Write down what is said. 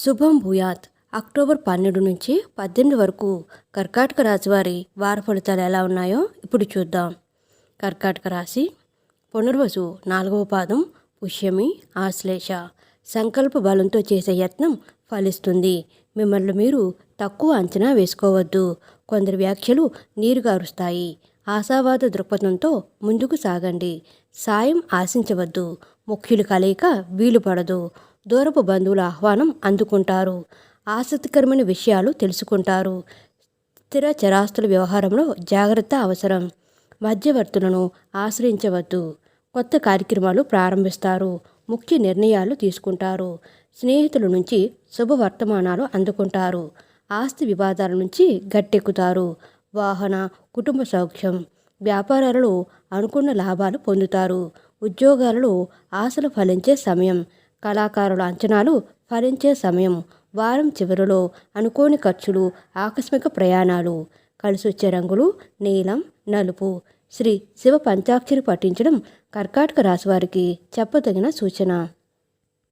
శుభం భూయాత్. అక్టోబర్ 12 నుంచి 18 వరకు కర్కాటక రాశి వారి వార ఫలితాలు ఎలా ఉన్నాయో ఇప్పుడు చూద్దాం. కర్కాటక రాశి. పునర్వసు 4వ పాదం, పుష్యమి, ఆశ్లేష. సంకల్ప బలంతో చేసే యత్నం ఫలిస్తుంది. మిమ్మల్ని మీరు తక్కువ అంచనా వేసుకోవద్దు. కొందరి వ్యాఖ్యలు నీరుగారుస్తాయి. ఆశావాద దృక్పథంతో ముందుకు సాగండి. సాయం ఆశించవద్దు. ముఖ్యుల కలయిక వీలు పడదు. దూరపు బంధువుల ఆహ్వానం అందుకుంటారు. ఆసక్తికరమైన విషయాలు తెలుసుకుంటారు. స్థిర చరాస్తుల వ్యవహారంలో జాగ్రత్త అవసరం. మధ్యవర్తులను ఆశ్రయించవద్దు. కొత్త కార్యక్రమాలు ప్రారంభిస్తారు. ముఖ్య నిర్ణయాలు తీసుకుంటారు. స్నేహితుల నుంచి శుభవర్తమానాలు అందుకుంటారు. ఆస్తి వివాదాల నుంచి గట్టెక్కుతారు. వాహన, కుటుంబ సౌఖ్యం. వ్యాపారాలలో అనుకున్న లాభాలు పొందుతారు. ఉద్యోగాలలో ఆశలు ఫలించే సమయం. కళాకారుల అంచనాలు ఫలించే సమయం. వారం చివరిలో అనుకోని ఖర్చులు, ఆకస్మిక ప్రయాణాలు. కలిసొచ్చే రంగులు నీలం, నలుపు. శ్రీ శివ పంచాక్షరి పఠించడం కర్కాటక రాశి వారికి చెప్పదగిన సూచన.